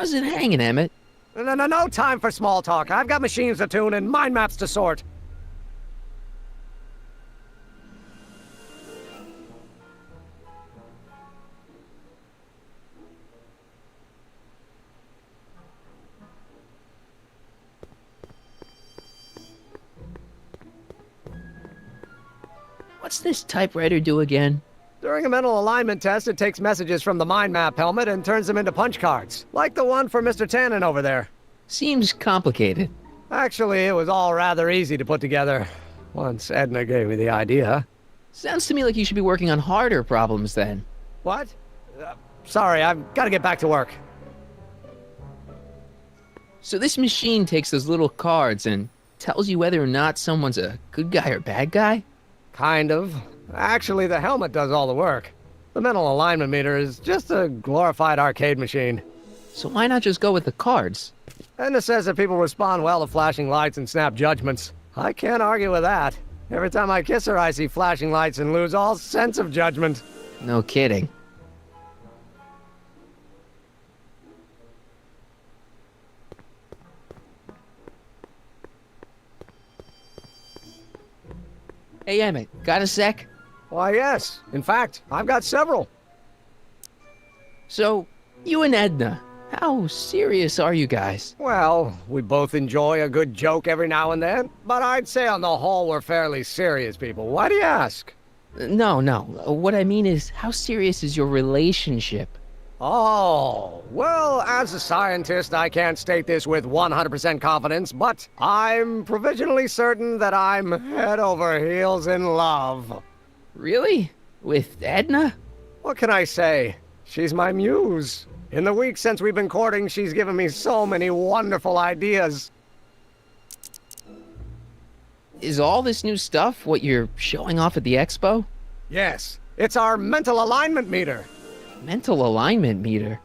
How's it hanging, Emmett? No time for small talk. I've got machines to tune and mind maps to sort. What's this typewriter do again? During a mental alignment test, it takes messages from the mind map helmet and turns them into punch cards, like the one for Mr. Tannen over there. Seems complicated. Actually, it was all rather easy to put together, once Edna gave me the idea. Sounds to me like you should be working on harder problems then. What? Sorry, I've got to get back to work. So this machine takes those little cards and tells you whether or not someone's a good guy or bad guy? Kind of. Actually, the helmet does all the work. The mental alignment meter is just a glorified arcade machine. So why not just go with the cards? Edna says that people respond well to flashing lights and snap judgments. I can't argue with that. Every time I kiss her, I see flashing lights and lose all sense of judgment. No kidding. Hey, Emmett, got a sec? Why, yes. In fact, I've got several. So, you and Edna, how serious are you guys? Well, we both enjoy a good joke every now and then, but I'd say on the whole we're fairly serious people. Why do you ask? No. What I mean is, how serious is your relationship? Oh, well, as a scientist, I can't state this with 100% confidence, but I'm provisionally certain that I'm head over heels in love. Really? With Edna? What can I say? She's my muse. In the week since we've been courting, she's given me so many wonderful ideas. Is all this new stuff what you're showing off at the expo? Yes, it's our mental alignment meter. Mental alignment meter?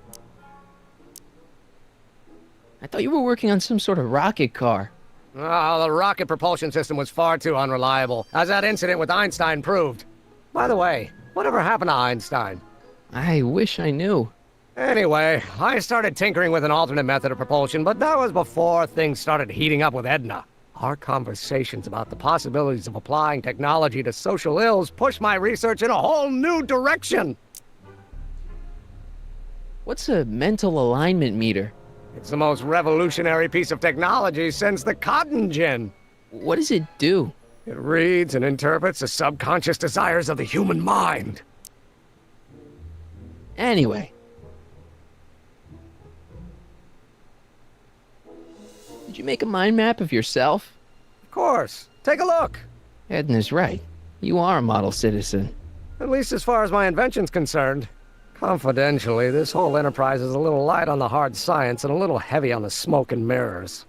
I thought you were working on some sort of rocket car. Oh, the rocket propulsion system was far too unreliable, as that incident with Einstein proved. By the way, whatever happened to Einstein? I wish I knew. Anyway, I started tinkering with an alternate method of propulsion, but that was before things started heating up with Edna. Our conversations about the possibilities of applying technology to social ills pushed my research in a whole new direction. What's a mental alignment meter? It's the most revolutionary piece of technology since the cotton gin. What does it do? It reads and interprets the subconscious desires of the human mind. Anyway. Did you make a mind map of yourself? Of course. Take a look. Edna's right. You are a model citizen. At least as far as my invention's concerned. Confidentially, this whole enterprise is a little light on the hard science and a little heavy on the smoke and mirrors.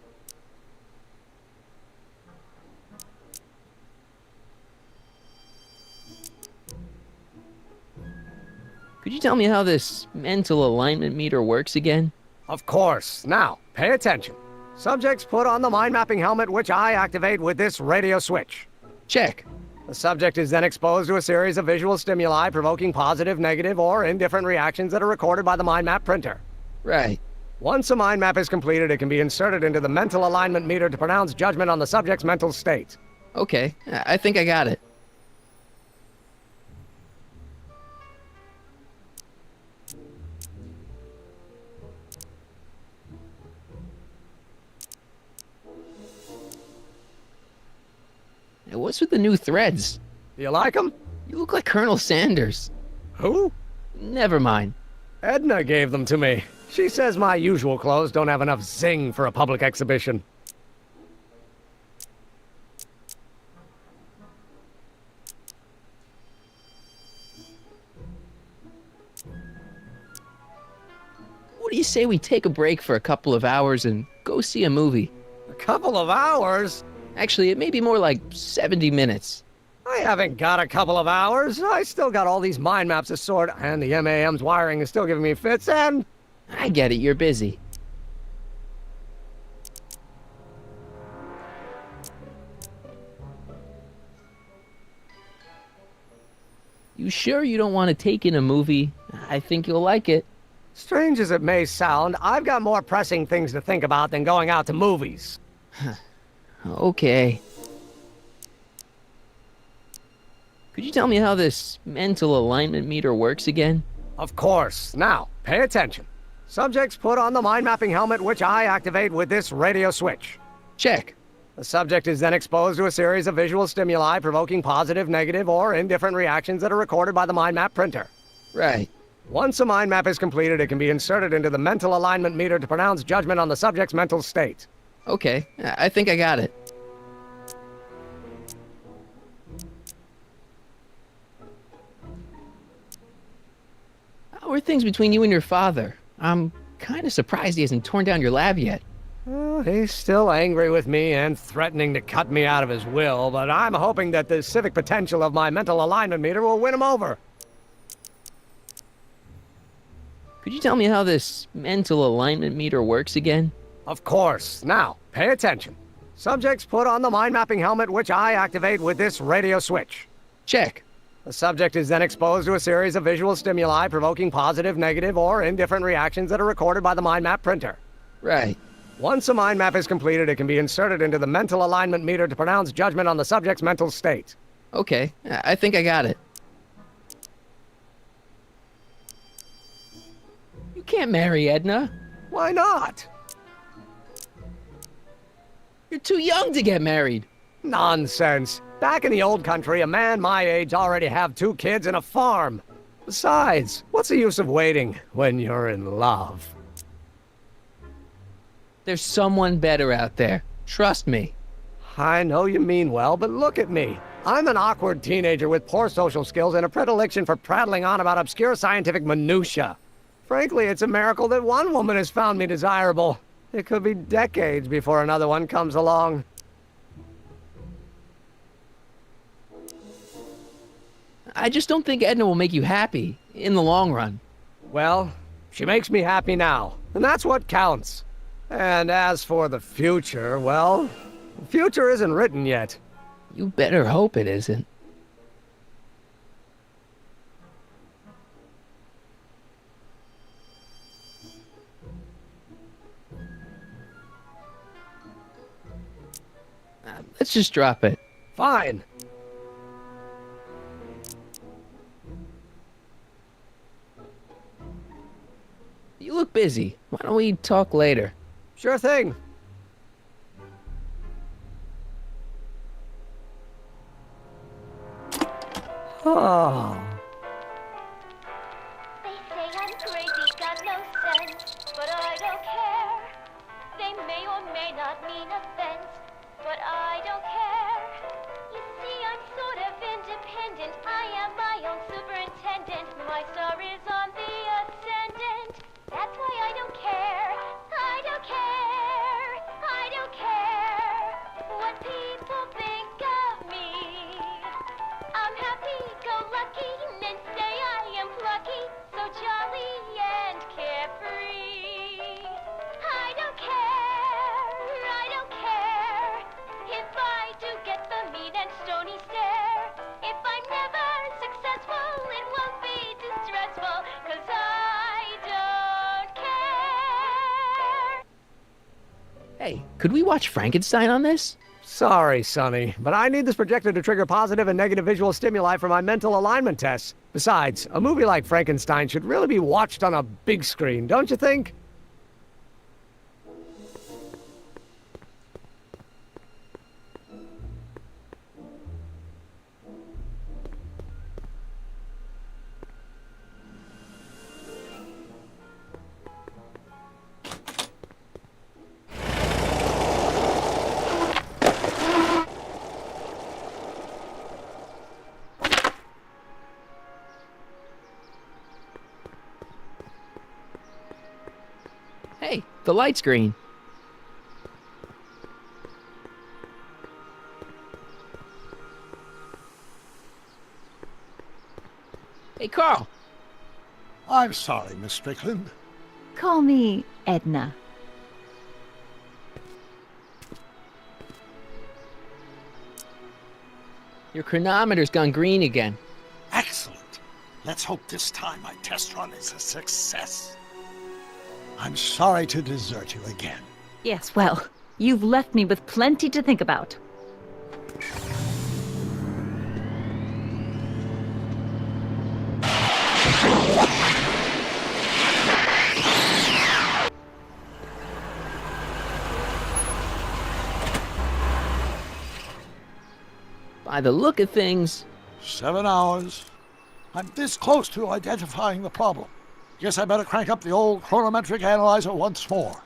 Could you tell me how this mental alignment meter works again? Of course. Now, pay attention. Subjects put on the mind mapping helmet, which I activate with this radio switch. Check. The subject is then exposed to a series of visual stimuli provoking positive, negative, or indifferent reactions that are recorded by the mind map printer. Right. Once a mind map is completed, it can be inserted into the mental alignment meter to pronounce judgment on the subject's mental state. Okay, I think I got it. What's with the new threads? Do you like them? You look like Colonel Sanders. Who? Never mind. Edna gave them to me. She says my usual clothes don't have enough zing for a public exhibition. What do you say we take a break for a couple of hours and go see a movie? A couple of hours? Actually, it may be more like 70 minutes. I haven't got a couple of hours. I still got all these mind maps to sort, and the MAM's wiring is still giving me fits, and... I get it, you're busy. You sure you don't want to take in a movie? I think you'll like it. Strange as it may sound, I've got more pressing things to think about than going out to movies. Okay. Could you tell me how this mental alignment meter works again? Of course. Now, pay attention. Subjects put on the mind mapping helmet, which I activate with this radio switch. Check. The subject is then exposed to a series of visual stimuli provoking positive, negative, or indifferent reactions that are recorded by the mind map printer. Right. Once a mind map is completed, it can be inserted into the mental alignment meter to pronounce judgment on the subject's mental state. Okay, I think I got it. How are things between you and your father? I'm kind of surprised he hasn't torn down your lab yet. He's still angry with me and threatening to cut me out of his will, but I'm hoping that the civic potential of my mental alignment meter will win him over. Could you tell me how this mental alignment meter works again? Of course. Now, pay attention. Subjects put on the mind mapping helmet, which I activate with this radio switch. Check. The subject is then exposed to a series of visual stimuli provoking positive, negative, or indifferent reactions that are recorded by the mind map printer. Right. Once a mind map is completed, it can be inserted into the mental alignment meter to pronounce judgment on the subject's mental state. Okay, I think I got it. You can't marry Edna. Why not? You're too young to get married. Nonsense. Back in the old country, a man my age already have 2 kids and a farm. Besides, what's the use of waiting when you're in love? There's someone better out there. Trust me. I know you mean well, but look at me. I'm an awkward teenager with poor social skills and a predilection for prattling on about obscure scientific minutiae. Frankly, it's a miracle that one woman has found me desirable. It could be decades before another one comes along. I just don't think Edna will make you happy in the long run. Well, she makes me happy now, and that's what counts. And as for the future, well, the future isn't written yet. You better hope it isn't. Let's just drop it. Fine. You look busy. Why don't we talk later? Sure thing. Oh. They say I'm crazy, got no sense, but I don't care. They may or may not mean offense, but I don't care. You see, I'm sort of independent. I am my own superintendent. My star is on the ascendant. That's why I don't care. I don't care. I don't care what people think of me. I'm happy-go-lucky, and say I am plucky, so jolly and carefree. I don't care if I do get the mean and stony stare. If I'm never successful, it won't be distressful, 'cause I don't care. Hey, could we watch Frankenstein on this? Sorry, Sonny, but I need this projector to trigger positive and negative visual stimuli for my mental alignment tests. Besides, a movie like Frankenstein should really be watched on a big screen, don't you think? Hey, the light's green. Hey, Carl. I'm sorry, Miss Strickland. Call me Edna. Your chronometer's gone green again. Excellent. Let's hope this time my test run is a success. I'm sorry to desert you again. Yes, well, you've left me with plenty to think about. By the look of things, 7 hours. I'm this close to identifying the problem. Guess I better crank up the old chronometric analyzer once more.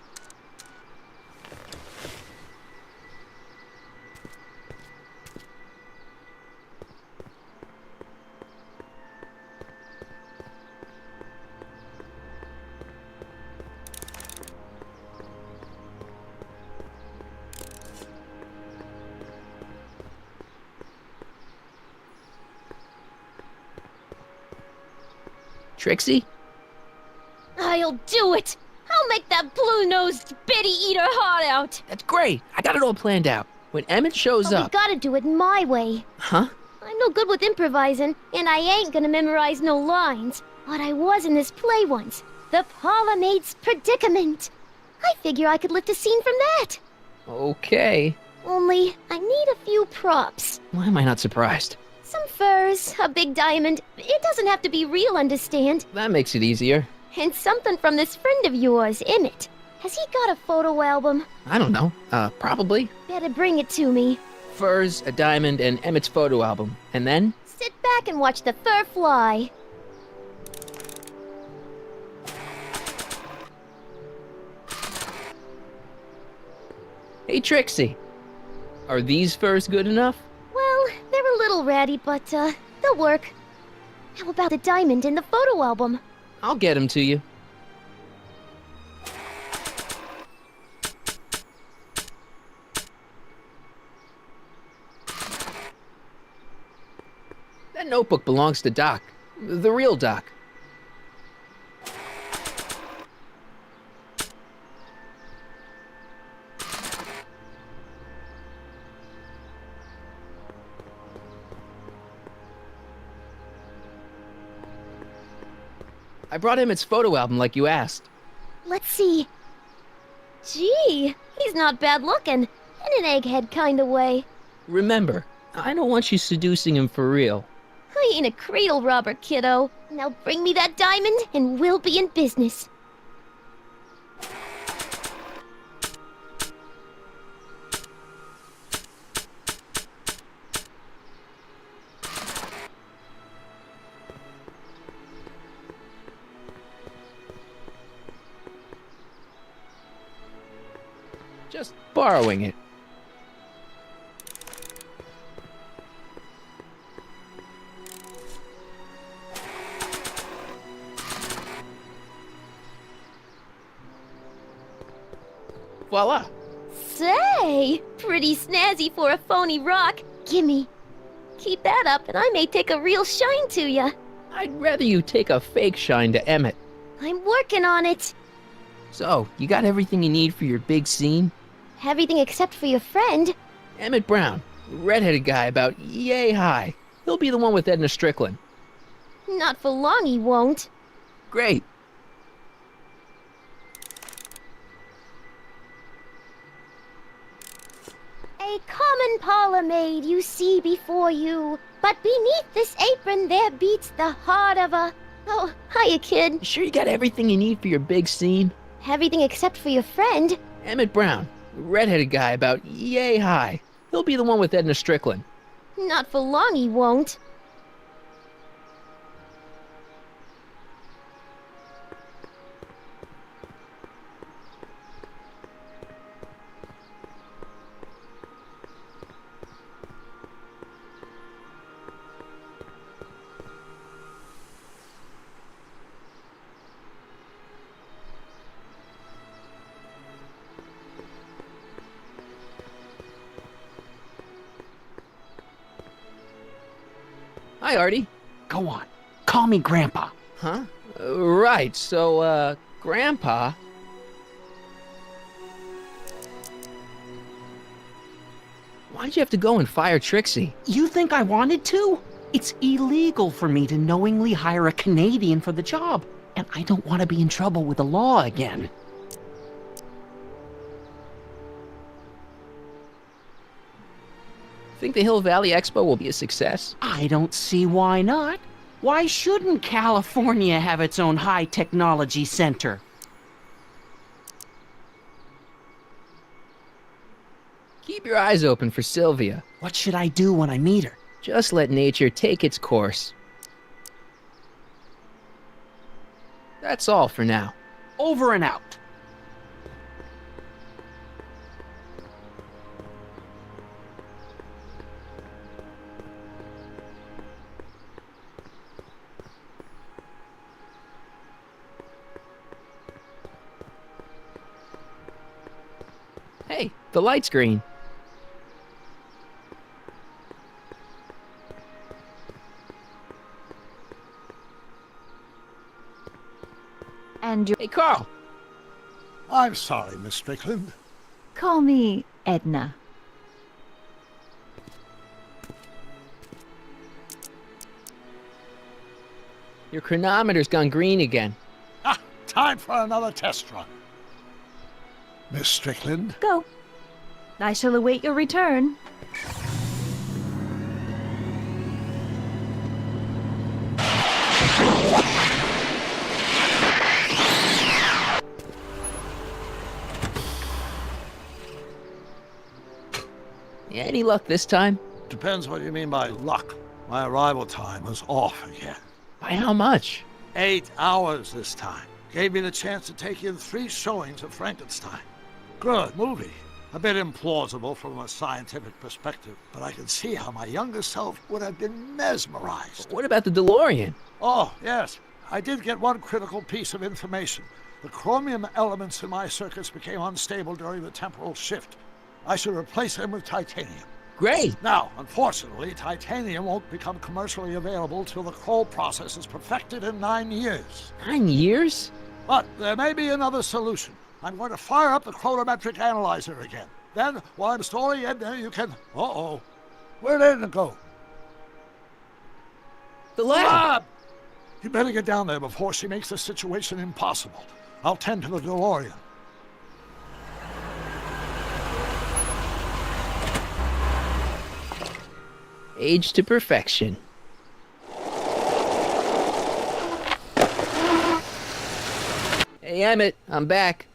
Trixie? I'll do it! I'll make that blue-nosed bitty eat her heart out! That's great. I got it all planned out. When Emmett shows But we up... gotta do it my way. Huh? I'm no good with improvising, and I ain't gonna memorize no lines. But I was in this play once. The Parlor Maid's Predicament. I figure I could lift a scene from that. Okay. Only, I need a few props. Why am I not surprised? Some furs, a big diamond. It doesn't have to be real, understand? That makes it easier. And something from this friend of yours, Emmett. Has he got a photo album? I don't know. Probably. Better bring it to me. Furs, a diamond, and Emmett's photo album. And then? Sit back and watch the fur fly. Hey, Trixie. Are these furs good enough? Well, they're a little ratty, but, they'll work. How about the diamond in the photo album? I'll get them to you. That notebook belongs to Doc. The real Doc. I brought him its photo album like you asked. Let's see. Gee, he's not bad looking. In an egghead kind of way. Remember, I don't want you seducing him for real. I ain't a cradle robber, kiddo. Now bring me that diamond and we'll be in business. Just borrowing it. Voila! Say, pretty snazzy for a phony rock. Gimme. Keep that up and I may take a real shine to ya. I'd rather you take a fake shine to Emmett. I'm working on it. So, you got everything you need for your big scene? Everything except for your friend. Emmett Brown, redheaded guy about yay high. He'll be the one with Edna Strickland. Not for long he won't. Great. A common parlor maid you see before you, but beneath this apron there beats the heart of a... Oh, hiya, kid. You sure you got everything you need for your big scene? Everything except for your friend. Emmett Brown, redheaded guy about yay high. He'll be the one with Edna Strickland. Not for long he won't. Hi, Artie. Go on. Call me Grandpa. Huh? Right, so, Grandpa... Why'd you have to go and fire Trixie? You think I wanted to? It's illegal for me to knowingly hire a Canadian for the job, and I don't want to be in trouble with the law again. Think the Hill Valley Expo will be a success? I don't see why not. Why shouldn't California have its own high technology center? Keep your eyes open for Sylvia. What should I do when I meet her? Just let nature take its course. That's all for now. Over and out. Hey, the light's green. And you Hey, Carl. I'm sorry, Miss Strickland. call me Edna. Your chronometer's gone green again. Ah, time for another test run. Miss Strickland, Go. I shall await your return. Any luck this time? depends what you mean by luck. My arrival time was off again. By how much? 8 hours this time. Gave me the chance to take in 3 showings of Frankenstein. Good movie. A bit implausible from a scientific perspective, but I can see how my younger self would have been mesmerized. What about the DeLorean? Oh, yes. I did get one critical piece of information. The chromium elements in my circuits became unstable during the temporal shift. I should replace them with titanium. Great. Now, unfortunately, titanium won't become commercially available till the Kroll process is perfected in 9 years. 9 years? But there may be another solution. I'm going to fire up the chronometric analyzer again. Then, while I'm storing Edna, you can... Uh-oh. Where'd Edna go? The lab. Lab! You better get down there before she makes the situation impossible. I'll tend to the DeLorean. Age to perfection. Hey, Emmett, I'm back.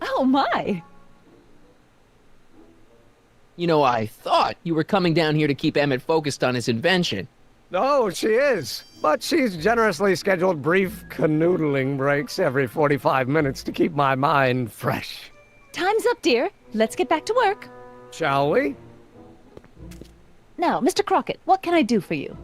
Oh my! You know, I thought you were coming down here to keep Emmett focused on his invention. No, she is. But she's generously scheduled brief canoodling breaks every 45 minutes to keep my mind fresh. Time's up, dear. Let's get back to work. Shall we? Now, Mr. Crockett, what can I do for you?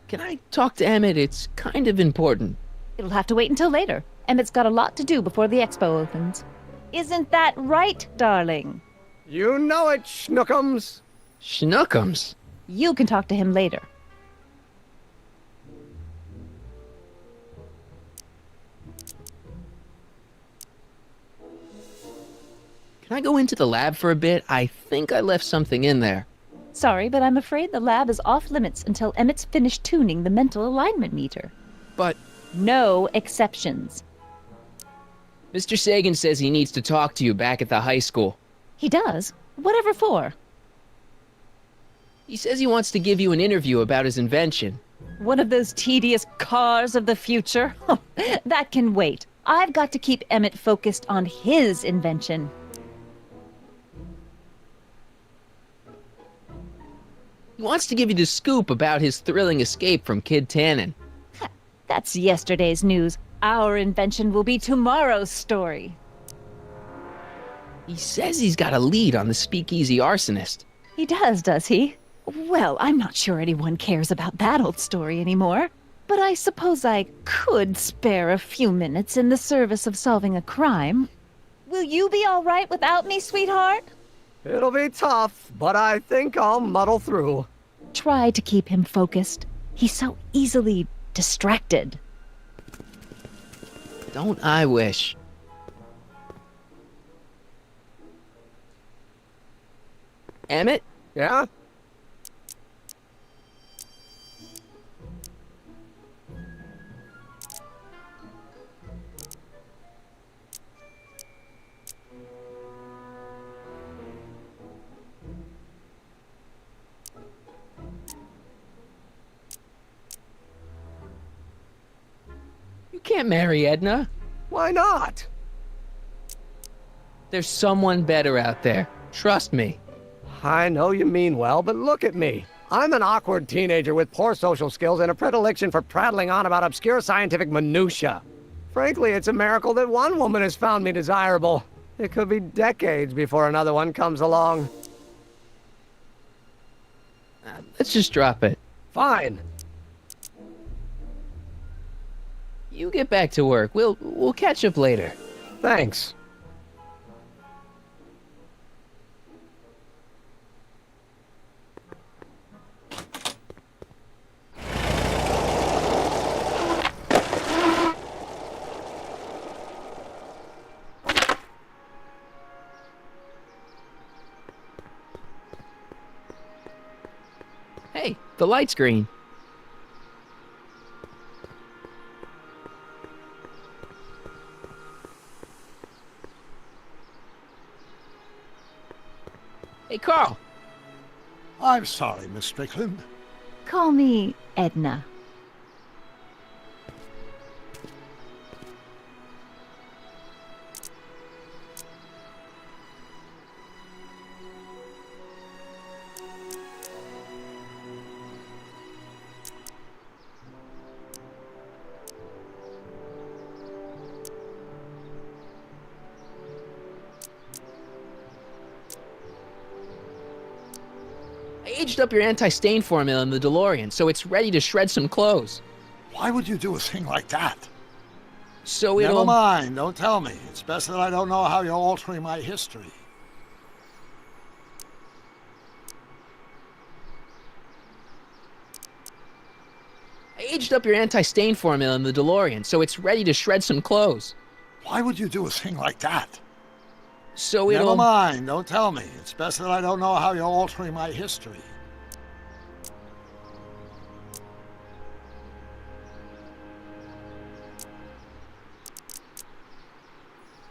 Can I talk to Emmett? It's kind of important. It'll have to wait until later. Emmett's got a lot to do before the expo opens. Isn't that right, darling? You know it, Schnookums. Schnookums. You can talk to him later. Can I go into the lab for a bit? I think I left something in there. Sorry, but I'm afraid the lab is off limits until Emmett's finished tuning the mental alignment meter. But No exceptions. Mr. Sagan says he needs to talk to you back at the high school. He does? Whatever for? He says he wants to give you an interview about his invention. One of those tedious cars of the future? That can wait. I've got to keep Emmett focused on his invention. He wants to give you the scoop about his thrilling escape from Kid Tannen. That's yesterday's news. Our invention will be tomorrow's story. He says he's got a lead on the speakeasy arsonist. He does he? Well, I'm not sure anyone cares about that old story anymore. But I suppose I could spare a few minutes in the service of solving a crime. Will you be all right without me, sweetheart? It'll be tough, but I think I'll muddle through. Try to keep him focused. He's so easily distracted. Don't I wish? Emmett? Yeah? You can't marry Edna. Why not? There's someone better out there. Trust me. I know you mean well, but look at me. I'm an awkward teenager with poor social skills and a predilection for prattling on about obscure scientific minutiae. Frankly, it's a miracle that one woman has found me desirable. It could be decades before another one comes along. Let's just drop it. Fine. You get back to work. We'll catch up later. Thanks. Hey, the light's green. Hey, Carl. I'm sorry, Miss Strickland. Call me Edna. I aged up your anti-stain formula in the DeLorean, so it's ready to shred some clothes. Why would you do a thing like that? So Never it'll... mind, don't tell me. It's best that I don't know how you're altering my history. I aged up your anti-stain formula in the DeLorean, so it's ready to shred some clothes. Why would you do a thing like that? So Never it'll... mind, don't tell me. It's best that I don't know how you're altering my history.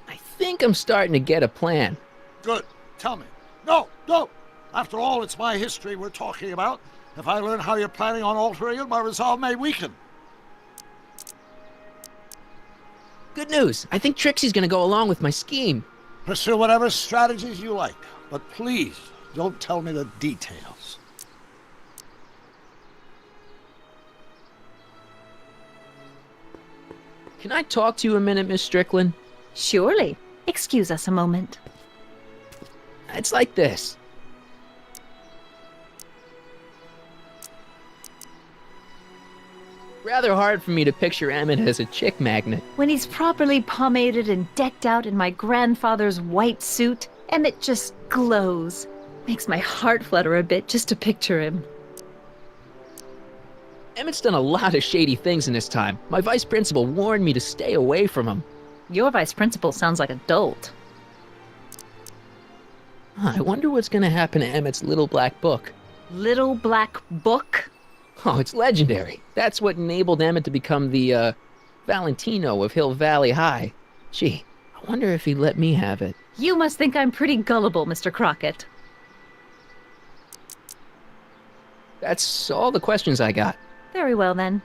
I think I'm starting to get a plan. Good. Tell me. No, no. After all, it's my history we're talking about. If I learn how you're planning on altering it, my resolve may weaken. Good news. I think Trixie's gonna go along with my scheme. Pursue whatever strategies you like, but please don't tell me the details. Can I talk to you a minute, Miss Strickland? Surely. Excuse us a moment. It's like this. Rather hard for me to picture Emmett as a chick magnet. When he's properly pomaded and decked out in my grandfather's white suit, Emmett just glows. Makes my heart flutter a bit just to picture him. Emmett's done a lot of shady things in his time. My vice principal warned me to stay away from him. Your vice principal sounds like a dolt. I wonder what's gonna happen to Emmett's little black book. Little black book? Oh, it's legendary. That's what enabled Emmett to become the, Valentino of Hill Valley High. Gee, I wonder if he'd let me have it. You must think I'm pretty gullible, Mr. Crockett. That's all the questions I got. Very well, then.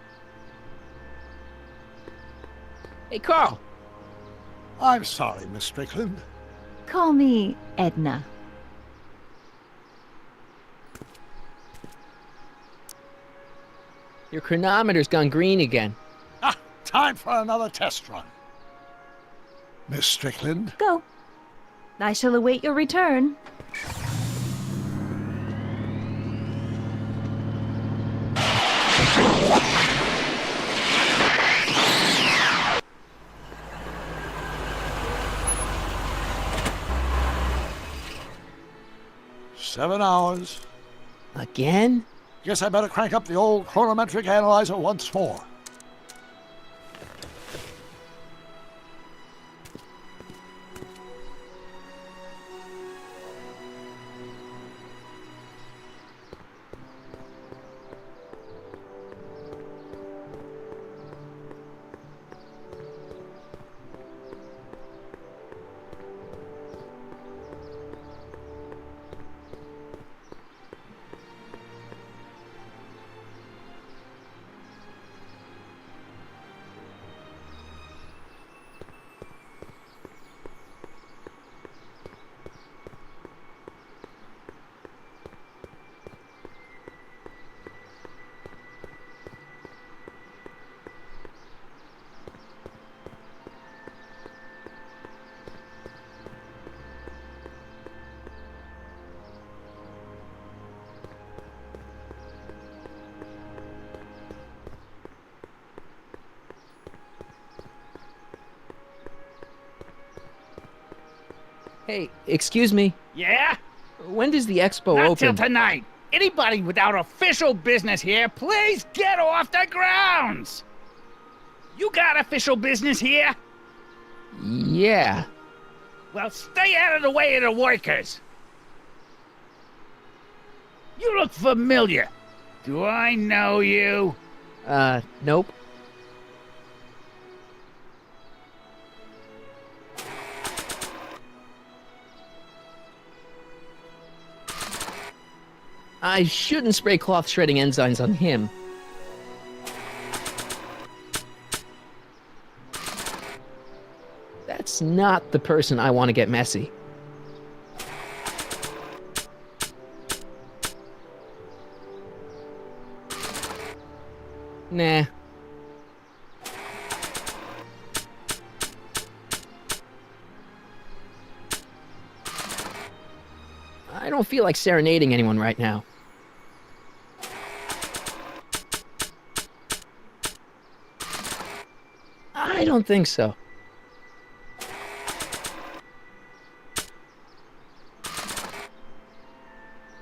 Hey, Carl. I'm sorry, Miss Strickland. Call me Edna. Your chronometer's gone green again. Ah, time for another test run. Miss Strickland? Go. I shall await your return. Seven hours. Again? Guess I better crank up the old chronometric analyzer once more. Hey, excuse me. Yeah? When does the expo Not open? till tonight. Anybody without official business here, please get off the grounds! You got official business here? Yeah. Well, stay out of the way of the workers. You look familiar. Do I know you? Nope. I shouldn't spray cloth shredding enzymes on him. That's not the person I want to get messy. Nah. I don't feel like serenading anyone right now. I don't think so.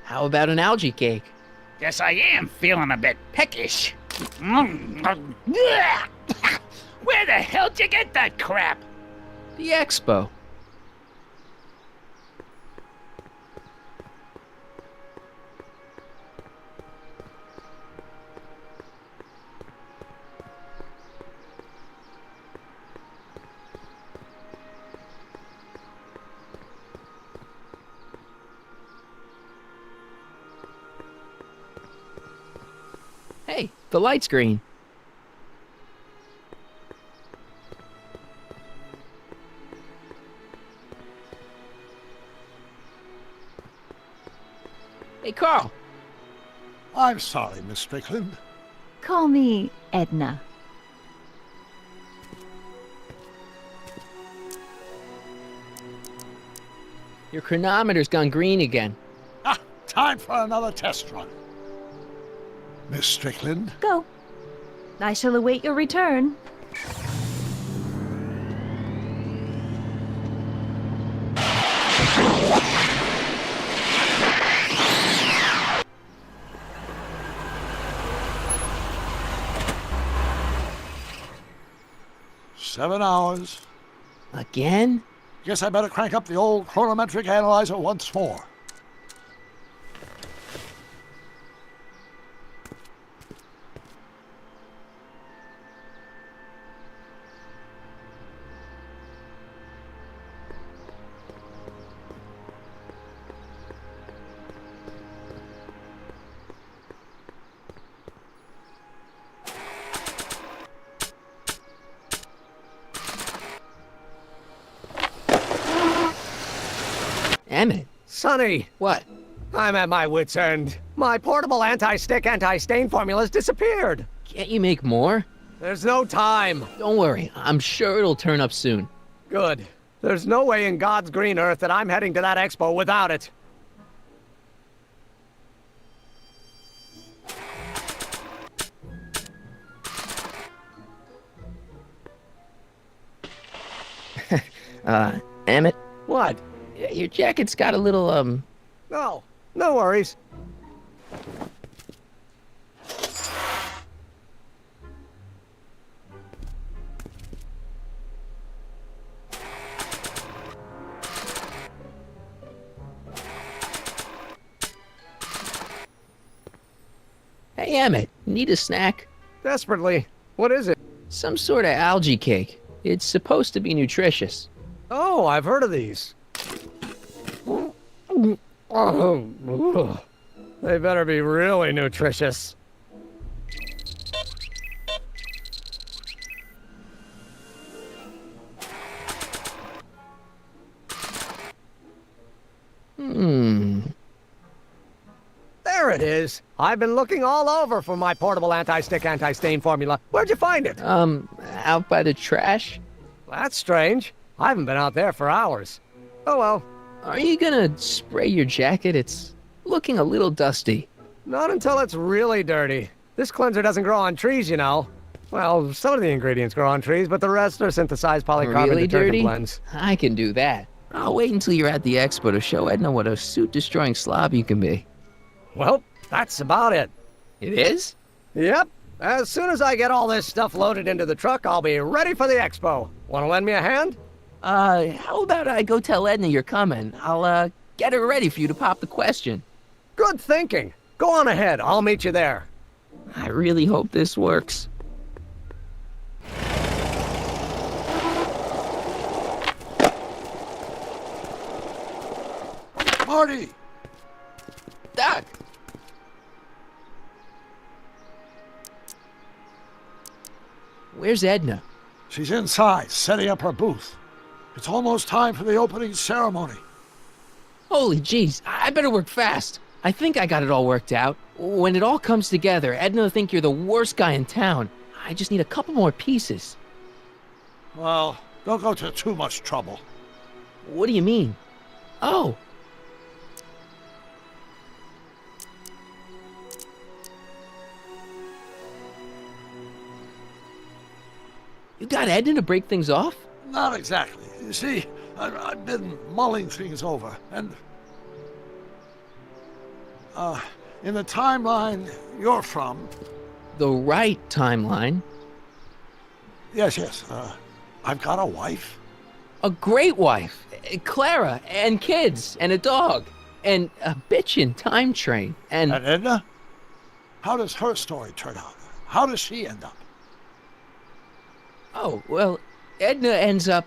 How about an algae cake? Guess I am feeling a bit peckish. Where the hell did you get that crap? The expo. Hey, the light's green. Hey, Carl. I'm sorry, Miss Strickland. Call me Edna. Your chronometer's gone green again. Ah, time for another test run. Miss Strickland, Go. I shall await your return. $7 hours. Again? Guess I better crank up the old chronometric analyzer once more. Emmett, Sonny, what? I'm at my wit's end. My portable anti-stick, anti-stain formula's disappeared. Can't you make more? There's no time. Don't worry, I'm sure it'll turn up soon. Good. There's no way in God's green earth that I'm heading to that expo without it. Emmett, What? your jacket's got a little, No. No worries. Hey, Emmett, need a snack? Desperately. What is it? Some sort of algae cake. It's supposed to be nutritious. Oh, I've heard of these. Oh, they better be really nutritious. There it is. I've been looking all over for my portable anti-stick, anti-stain formula. Where'd you find it? Out by the trash? That's strange. I haven't been out there for hours. Oh well. Are you gonna spray your jacket? It's looking a little dusty. Not until it's really dirty. This cleanser doesn't grow on trees, you know. Well, some of the ingredients grow on trees, but the rest are synthesized polycarbonate Really detergent dirty? blends. I can do that. I'll wait until you're at the expo to show Edna what a suit-destroying slob you can be. Well, that's about it. It is? Yep. As soon as I get all this stuff loaded into the truck, I'll be ready for the expo. Want to lend me a hand? How about I go tell Edna you're coming? I'll, get her ready for you to pop the question. Good thinking. Go on ahead. I'll meet you there. I really hope this works. Marty! Doc! Where's Edna? She's inside, setting up her booth. It's almost time for the opening ceremony. Holy jeez, I better work fast. I think I got it all worked out. When it all comes together, Edna will think you're the worst guy in town. I just need a couple more pieces. Well, don't go to too much trouble. What do you mean? Oh. You got Edna to break things off? Not exactly. You see, I've been mulling things over, and... in the timeline you're from... The right timeline? Yes, I've got a wife. A great wife, Clara, and kids, and a dog, and a bitchin' time train, and... And Edna? How does her story turn out? How does she end up? Oh, well, Edna ends up...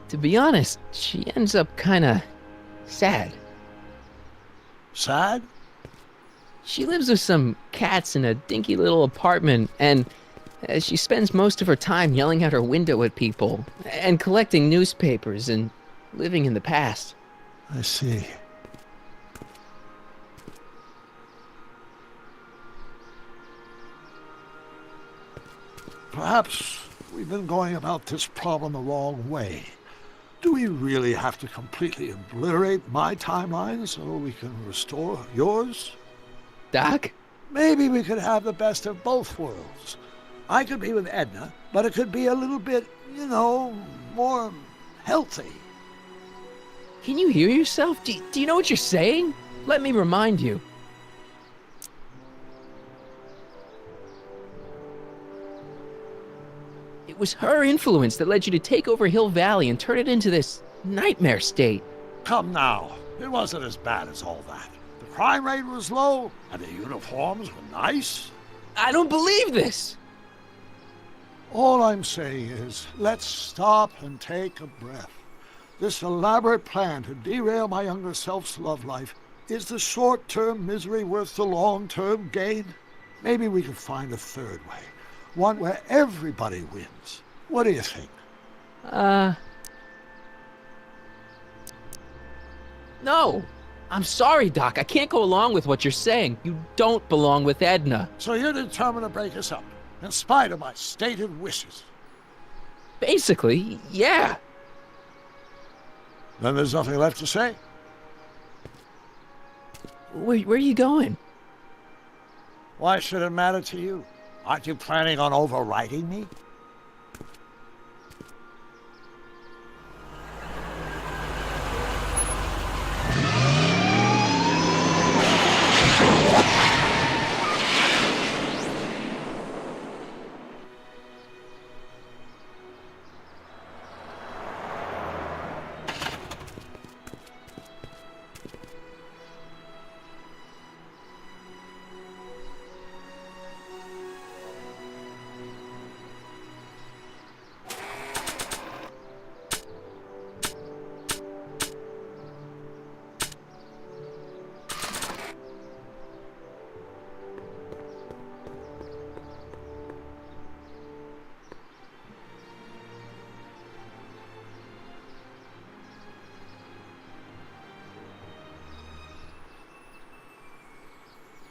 To be honest, she ends up kinda sad. Sad? She lives with some cats in a dinky little apartment, and she spends most of her time yelling out her window at people, and collecting newspapers, and living in the past. I see. Perhaps we've been going about this problem the wrong way. Do we really have to completely obliterate my timeline so we can restore yours? Doc? Maybe we could have the best of both worlds. I could be with Edna, but it could be a little bit, more healthy. Can you hear yourself? Do you know what you're saying? Let me remind you. It was her influence that led you to take over Hill Valley and turn it into this nightmare state. Come now, it wasn't as bad as all that. The crime rate was low, and the uniforms were nice. I don't believe this! All I'm saying is, let's stop and take a breath. This elaborate plan to derail my younger self's love life, is the short-term misery worth the long-term gain? Maybe we can find a third way. One where everybody wins. What do you think? No! I'm sorry, Doc. I can't go along with what you're saying. You don't belong with Edna. So you're determined to break us up, in spite of my stated wishes. Basically, yeah. Then there's nothing left to say. Where are you going? Why should it matter to you? Aren't you planning on overriding me?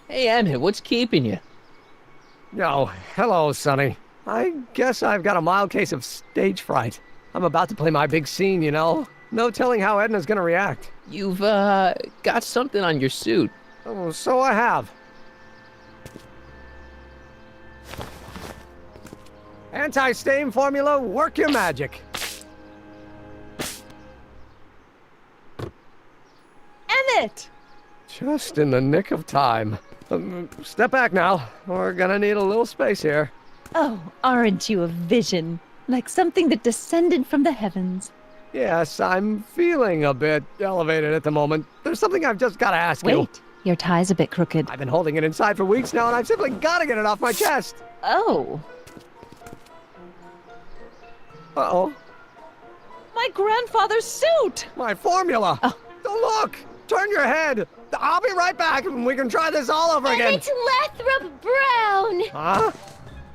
Hey, Emmett, what's keeping you? Oh, hello, Sonny. I guess I've got a mild case of stage fright. I'm about to play my big scene, No telling how Edna's gonna react. You've, got something on your suit. Oh, so I have. Anti-stain formula, work your magic. Emmett! Just in the nick of time. Step back now. We're gonna need a little space here. Oh, aren't you a vision? Like something that descended from the heavens. Yes, I'm feeling a bit elevated at the moment. There's something I've just gotta ask you. Wait, your tie's a bit crooked. I've been holding it inside for weeks now, and I've simply gotta get it off my chest. Oh, Uh-oh. my grandfather's suit! My formula! Oh. Look! Turn your head! I'll be right back, and we can try this all over again. Emmett Lathrop Brown! Huh?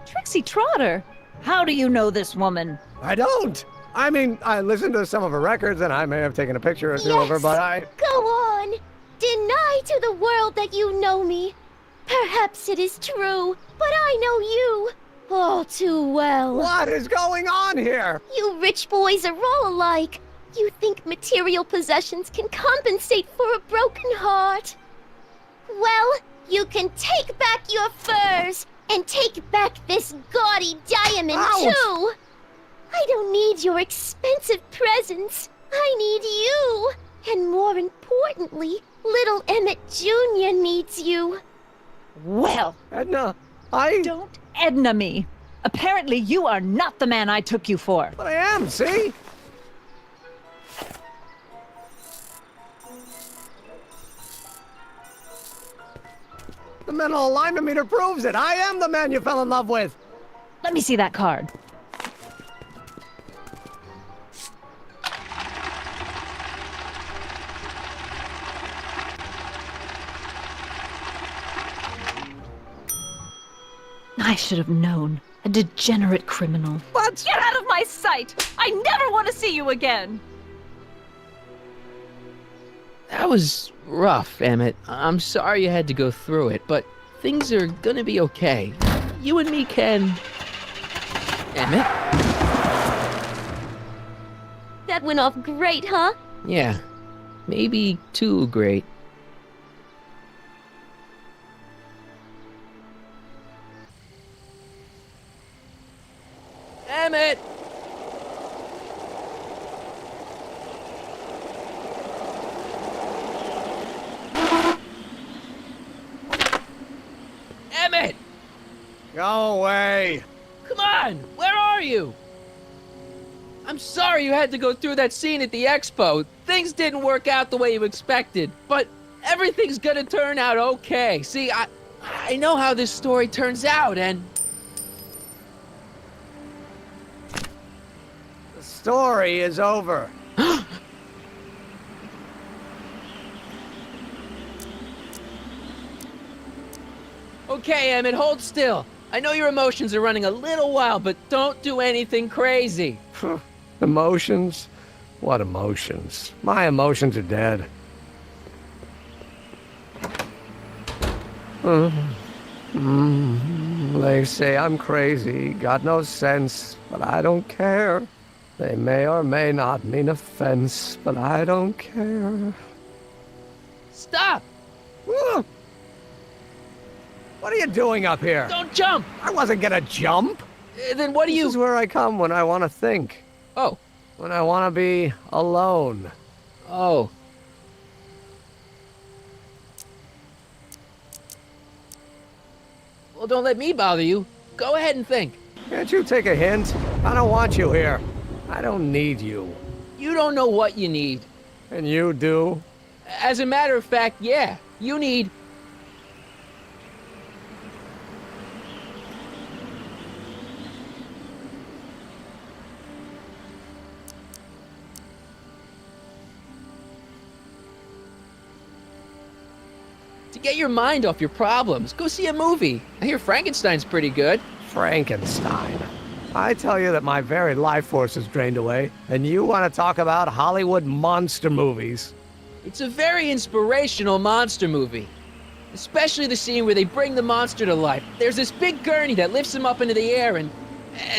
Trixie Trotter! How do you know this woman? I don't! I mean, I listened to some of her records, and I may have taken a picture or two of her, Yes. but I... Go on! Deny to the world that you know me. Perhaps it is true, but I know you all too well. What is going on here? You rich boys are all alike. You think material possessions can compensate for a broken heart. Well, you can take back your furs and take back this gaudy diamond, Ouch. too. I don't need your expensive presents. I need you. And more importantly, little Emmett Jr. needs you. Well, Edna, I... don't Edna me. Apparently you are not the man I took you for. But I am, see? The mental alignment meter proves it. I am the man you fell in love with. Let me see that card. I should have known. A degenerate criminal. What? Get out of my sight! I never want to see you again! That was rough, Emmett. I'm sorry you had to go through it, but things are gonna be okay. You and me can... Emmett? That went off great, huh? Yeah, maybe too great. Emmett! Emmett! Go away. Come on! Where are you? I'm sorry you had to go through that scene at the expo. Things didn't work out the way you expected, but everything's gonna turn out okay. See, I know how this story turns out, and... The story is over. Okay, Emmett, hold still. I know your emotions are running a little wild, but don't do anything crazy. Emotions? What emotions? My emotions are dead. They say I'm crazy, got no sense, but I don't care. They may or may not mean offense, but I don't care. Stop! What are you doing up here? Don't jump! I wasn't gonna jump. Then what do This you... is where I come when I want to think. Oh. When I want to be alone. Oh. Well, don't let me bother you. Go ahead and think. Can't you take a hint? I don't want you here. I don't need you. You don't know what you need. And you do? As a matter of fact, yeah. You need... to get your mind off your problems. Go see a movie. I hear Frankenstein's pretty good. Frankenstein. I tell you that my very life force is drained away, and you want to talk about Hollywood monster movies. It's a very inspirational monster movie. Especially the scene where they bring the monster to life. There's this big gurney that lifts him up into the air, and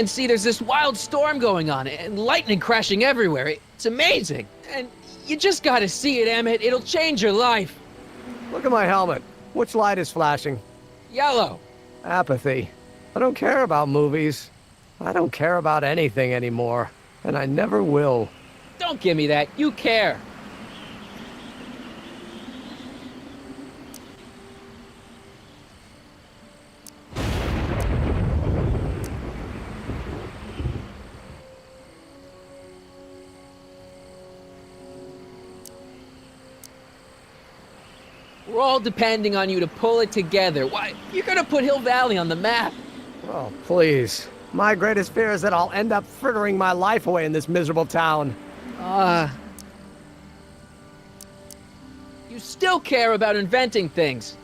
see, there's this wild storm going on, and lightning crashing everywhere. It's amazing. And you just gotta see it, Emmett. It'll change your life. Look at my helmet. Which light is flashing? Yellow. Apathy. I don't care about movies. I don't care about anything anymore. And I never will. Don't give me that. You care. We're all depending on you to pull it together. Why, you're gonna put Hill Valley on the map. Oh, please. My greatest fear is that I'll end up frittering my life away in this miserable town. You still care about inventing things.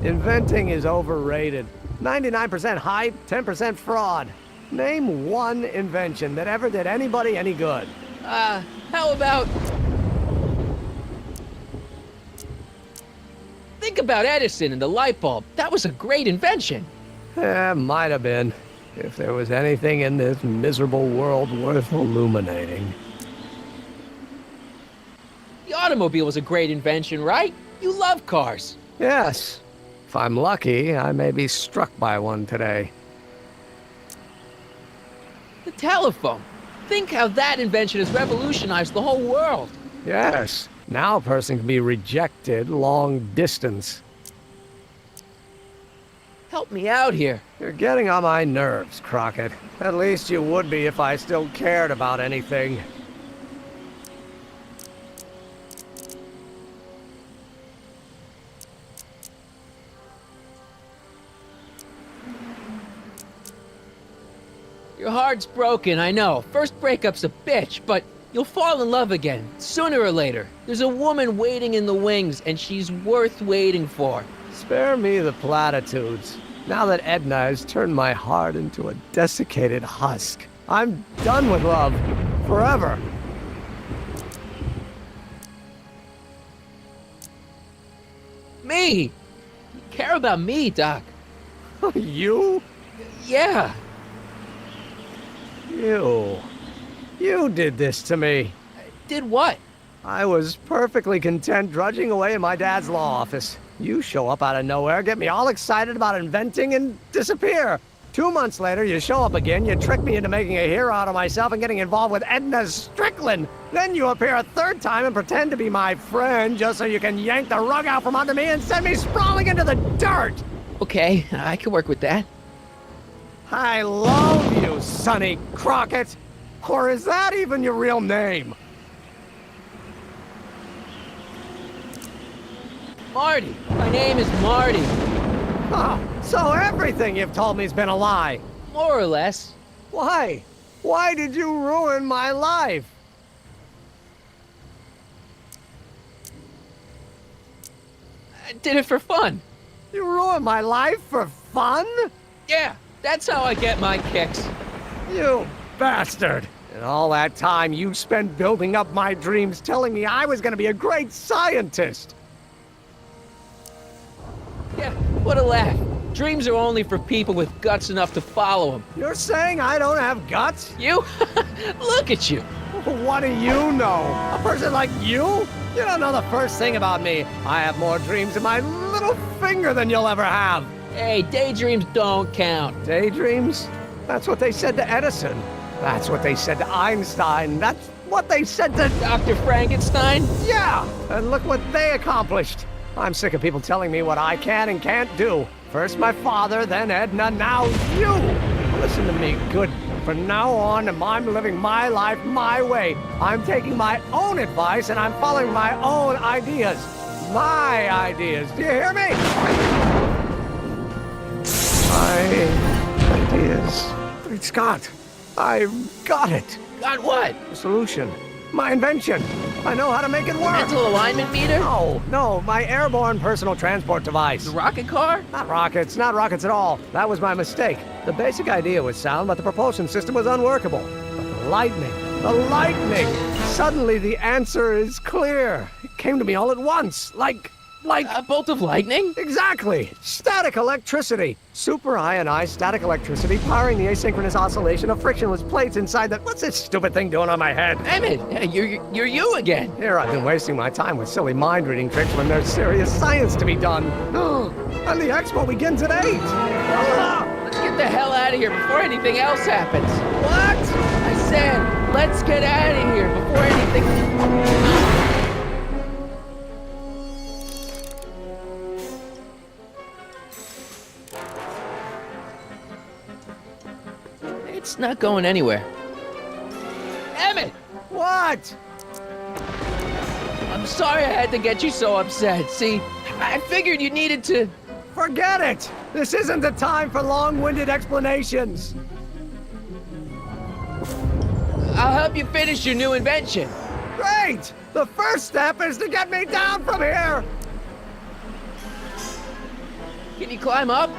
Inventing is overrated. 99% hype, 10% fraud. Name one invention that ever did anybody any good. How about... Think about Edison and the light bulb. That was a great invention. Might have been. If there was anything in this miserable world worth illuminating. The automobile was a great invention, right? You love cars. Yes. If I'm lucky, I may be struck by one today. The telephone. Think how that invention has revolutionized the whole world. Yes. Now a person can be rejected long distance. Help me out here. You're getting on my nerves, Crockett. At least you would be if I still cared about anything. Your heart's broken, I know. First breakup's a bitch, but you'll fall in love again, sooner or later. There's a woman waiting in the wings, and she's worth waiting for. Spare me the platitudes. Now that Edna has turned my heart into a desiccated husk, I'm done with love. Forever. Me! You care about me, Doc. You? Yeah. You did this to me. Did what? I was perfectly content drudging away in my dad's law office. You show up out of nowhere, get me all excited about inventing, and disappear. 2 months later, you show up again, you trick me into making a hero out of myself and getting involved with Edna Strickland. Then you appear a third time and pretend to be my friend just so you can yank the rug out from under me and send me sprawling into the dirt. Okay, I can work with that. I love you, Sonny Crockett. Or is that even your real name? Marty. My name is Marty. Oh, so everything you've told me's been a lie. More or less. Why? Why did you ruin my life? I did it for fun. You ruined my life for fun? Yeah, that's how I get my kicks. You bastard. And all that time you spent building up my dreams, telling me I was gonna be a great scientist. Yeah, what a laugh. Dreams are only for people with guts enough to follow them. You're saying I don't have guts? You? Look at you. What do you know? A person like you? You don't know the first thing about me. I have more dreams in my little finger than you'll ever have. Hey, daydreams don't count. Daydreams? That's what they said to Edison. That's what they said to Einstein. That's what they said to... Dr. Frankenstein? Yeah! And look what they accomplished. I'm sick of people telling me what I can and can't do. First my father, then Edna, now you! Listen to me, good. From now on, I'm living my life my way. I'm taking my own advice and I'm following my own ideas. My ideas. Do you hear me? My ideas. Great Scott. I've got it. Got what? The solution. My invention. I know how to make it work. Mental alignment meter? No, my airborne personal transport device. The rocket car? Not rockets at all. That was my mistake. The basic idea was sound, but the propulsion system was unworkable. But the lightning. Suddenly the answer is clear. It came to me all at once, like Like, A bolt of lightning? exactly! Static electricity! Super ionized static electricity powering the asynchronous oscillation of frictionless plates inside the... What's this stupid thing doing on my head? Emmett, you're you again. Here I've been wasting my time with silly mind-reading tricks when there's serious science to be done. And the expo begins at 8! Let's get the hell out of here before anything else happens. What? I said, let's get out of here before anything... It's not going anywhere. Emmett! What? I'm sorry I had to get you so upset. See, I figured you needed to... Forget it! This isn't the time for long-winded explanations. I'll help you finish your new invention. Great! The first step is to get me down from here! Can you climb up?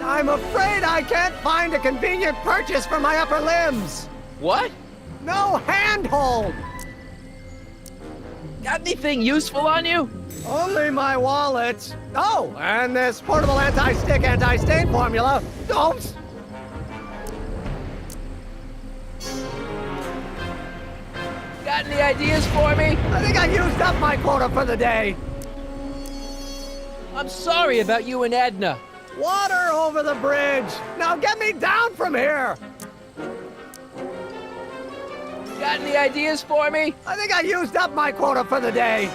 I'm afraid I can't find a convenient purchase for my upper limbs. What? No handhold! Got anything useful on you? Only my wallet. Oh, and this portable anti-stick, anti-stain formula. Don't! Got any ideas for me? I think I used up my quota for the day. I'm sorry about you and Edna. Water over the bridge. Now get me down from here. Got any ideas for me? I think I used up my quota for the day.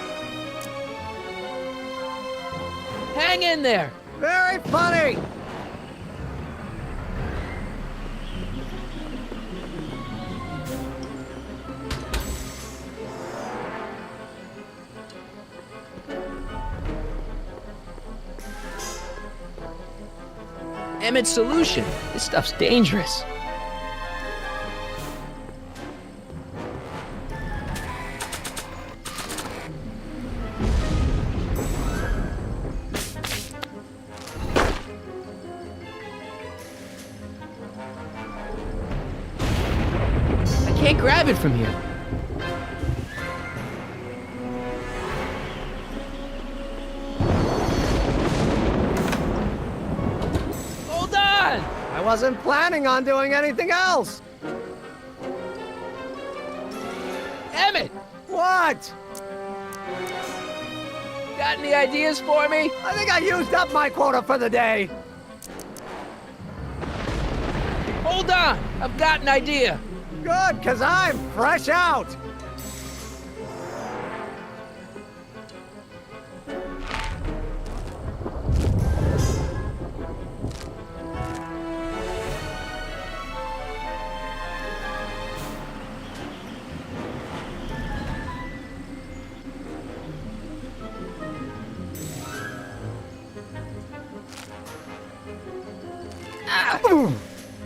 Hang in there. Very funny. Emmett's solution. This stuff's dangerous. I can't grab it from here. Hold on! I wasn't planning on doing anything else. Emmett! What? Got any ideas for me? I think I used up my quota for the day. Hold on! I've got an idea. Good, because I'm fresh out.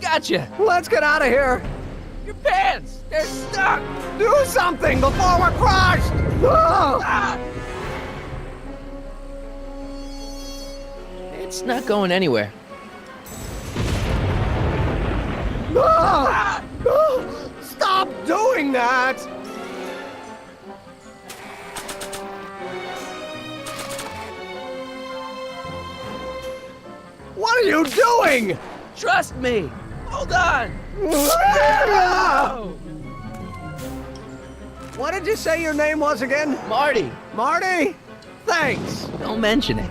Gotcha! Let's get out of here. Your pants! They're stuck! Do something before we're crushed. Ah! It's not going anywhere. Stop doing that! What are you doing? Trust me! Hold on! What did you say your name was again? Marty, Marty? Thanks. don't mention it.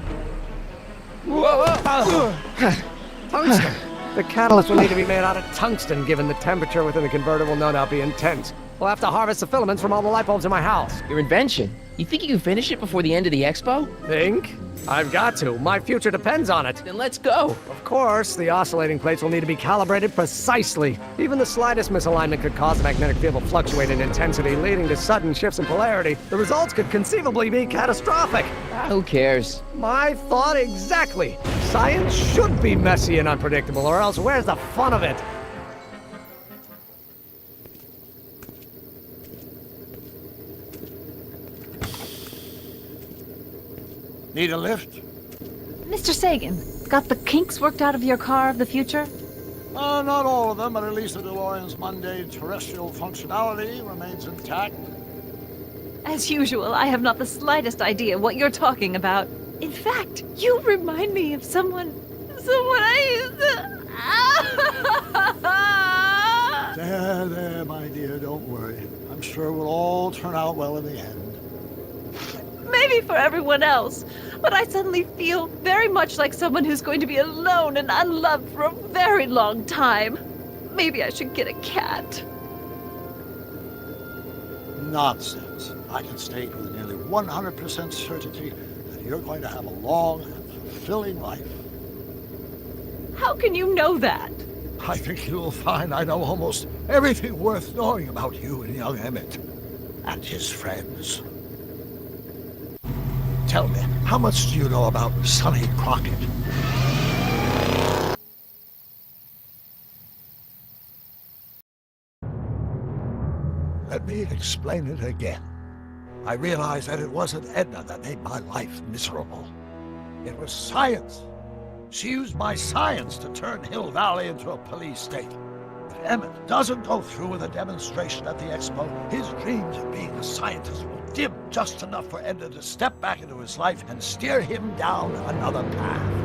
Tungsten. The catalyst will need to be made out of tungsten, given the temperature within the converter will no doubt be intense. We'll have to harvest the filaments from all the light bulbs in my house. Your invention. You think you can finish it before the end of the expo? Think? I've got to. My future depends on it. Then let's go. Of course, the oscillating plates will need to be calibrated precisely. Even the slightest misalignment could cause the magnetic field to fluctuate in intensity, leading to sudden shifts in polarity. The results could conceivably be catastrophic. Who cares? My thought exactly. Science should be messy and unpredictable, or else where's the fun of it? Need a lift? Mr. Sagan, got the kinks worked out of your car of the future? Not all of them, but at least the DeLorean's mundane terrestrial functionality remains intact. As usual, I have not the slightest idea what you're talking about. In fact, you remind me of someone I used to... There, my dear, don't worry. I'm sure we'll all turn out well in the end. Maybe for everyone else, but I suddenly feel very much like someone who's going to be alone and unloved for a very long time. Maybe I should get a cat. Nonsense. I can state with nearly 100% certainty that you're going to have a long and fulfilling life. How can you know that? I think you'll find I know almost everything worth knowing about you and young Emmett and his friends. Tell me, how much do you know about Sonny Crockett? Let me explain it again. I realized that it wasn't Edna that made my life miserable. It was science. She used my science to turn Hill Valley into a police state. If Emmett doesn't go through with a demonstration at the expo, his dreams of being a scientist will dim just enough for Edna to step back into his life and steer him down another path.